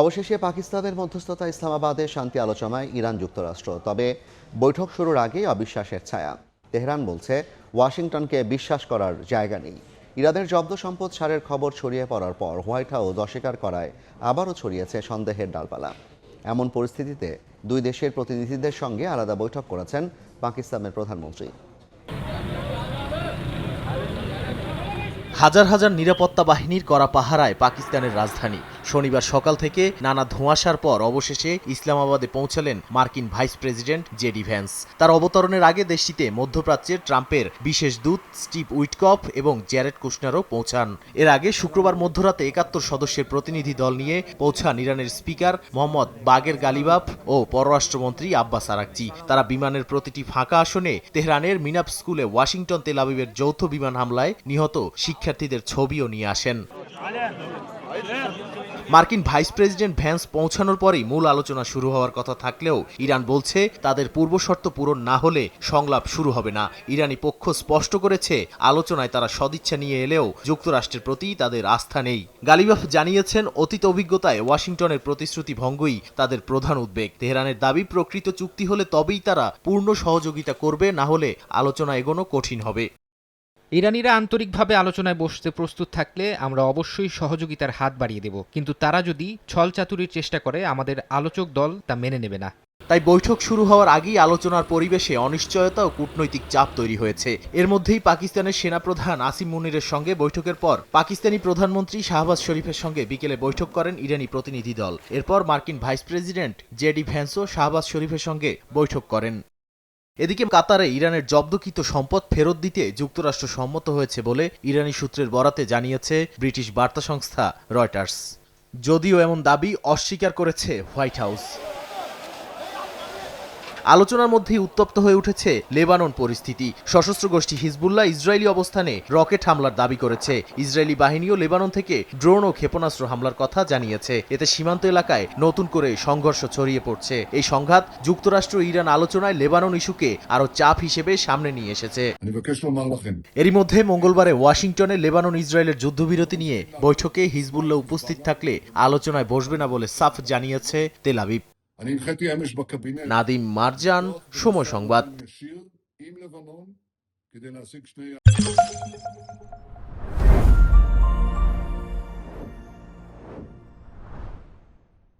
অবশেষে পাকিস্তানের মধ্যস্থতা ইসলামাবাদে শান্তি আলোচনায় ইরান যুক্তরাষ্ট্র, তবে বৈঠক শুরুর আগেই অবিশ্বাসের ছায়া। তেহরান বলছে ওয়াশিংটনকে বিশ্বাস করার জায়গা নেই। ইরানের জব্দ সম্পদ ছাড়ের খবর ছড়িয়ে পড়ার পর হোয়াইট হাউস অস্বীকার করায় আবারও ছড়িয়েছে সন্দেহের ডালপালা। এমন পরিস্থিতিতে দুই দেশের প্রতিনিধিদের সঙ্গে আলাদা বৈঠক করেছেন পাকিস্তানের প্রধানমন্ত্রী। হাজার হাজার নিরাপত্তা বাহিনীর করা পাহারায় পাকিস্তানের রাজধানী। শনিবার সকাল থেকে নানা ধোঁয়াশার পর অবশেষে ইসলামাবাদে পৌঁছালেন মার্কিন ভাইস প্রেসিডেন্ট জেডি ভ্যান্স। তার অবতরণের আগে দেশটিতে মধ্যপ্রাচ্যের ট্রাম্পের বিশেষ দূত স্টিভ উইটকফ এবং জ্যারেড কুশনারও পৌঁছান। এর আগে শুক্রবার মধ্যরাতে ৭১ সদস্যের প্রতিনিধি দল নিয়ে পৌঁছান ইরানের স্পিকার মোহাম্মদ বাগের গালিবাফ ও পররাষ্ট্রমন্ত্রী আব্বাস আরাকচি। তারা বিমানের প্রতিটি ফাঁকা আসনে তেহরানের মিনাপ স্কুলে ওয়াশিংটন তেল আবিবের যৌথ বিমান হামলায় নিহত শিক্ষার্থীদের ছবিও নিয়ে আসেন। মার্কিন ভাইস প্রেসিডেন্ট ভ্যান্স পৌঁছানোর পরেই মূল আলোচনা শুরু হওয়ার কথা থাকলেও ইরান বলছে তাদের পূর্বশর্ত পূরণ না হলে সংলাপ শুরু হবে না। ইরানি পক্ষ স্পষ্ট করেছে আলোচনায় তারা সদিচ্ছা নিয়ে এলেও যুক্তরাষ্ট্রের প্রতি তাদের আস্থা নেই। গালিবাফ জানিয়েছেন অতীত অভিজ্ঞতায় ওয়াশিংটনের প্রতিশ্রুতি ভঙ্গই তাদের প্রধান উদ্বেগ। তেহরানের দাবি প্রকৃত চুক্তি হলে তবেই তারা পূর্ণ সহযোগিতা করবে, না হলে আলোচনা এগোনো কঠিন হবে। ইরানিরা আন্তরিকভাবে আলোচনায় বসতে প্রস্তুত থাকলে আমরা অবশ্যই সহযোগিতার হাত বাড়িয়ে দেব, কিন্তু তারা যদি ছলচাতুরির চেষ্টা করে আমাদের আলোচক দল তা মেনে নেবে না। তাই বৈঠক শুরু হওয়ার আগেই আলোচনার পরিবেশে অনিশ্চয়তা ও কূটনৈতিক চাপ তৈরি হয়েছে। এর মধ্যেই পাকিস্তানের সেনাপ্রধান আসিম মুনিরের সঙ্গে বৈঠকের পর পাকিস্তানি প্রধানমন্ত্রী শাহবাজ শরীফের সঙ্গে বিকেলে বৈঠক করেন ইরানি প্রতিনিধি দল। এরপর মার্কিন ভাইস প্রেসিডেন্ট জেডি ভ্যান্সও শাহবাজ শরীফের সঙ্গে বৈঠক করেন। এদিকে কাতারে ইরানের জব্দকৃত সম্পদ ফেরত দিতে যুক্তরাষ্ট্র সম্মত হয়েছে বলে ইরানি সূত্রের বরাতে জানিয়েছে ব্রিটিশ বার্তা সংস্থা রয়টার্স। যদিও এমন দাবি অস্বীকার করেছে হোয়াইট হাউস। আলোচনার মধ্যেই উত্তপ্ত হয়ে উঠেছে লেবানন পরিস্থিতি। সশস্ত্র গোষ্ঠী হিজবুল্লাহ ইসরায়েলি অবস্থানে রকেট হামলার দাবি করেছে। ইসরায়েলি বাহিনীও লেবানন থেকে ড্রোন ও ক্ষেপণাস্ত্র হামলার কথা জানিয়েছে। এতে সীমান্ত এলাকায় নতুন করে সংঘর্ষ ছড়িয়ে পড়ছে। এই সংঘাত যুক্তরাষ্ট্র ইরান আলোচনায় লেবানন ইস্যুকে আরও চাপ হিসেবে সামনে নিয়ে এসেছে। এরই মধ্যে মঙ্গলবারে ওয়াশিংটনে লেবানন ইসরায়েলের যুদ্ধবিরতি নিয়ে বৈঠকে হিজবুল্লাহ উপস্থিত থাকলে আলোচনায় বসবে না বলে সাফ জানিয়েছে তেল আবিব। নাদিম মারজান, সময় সংবাদ।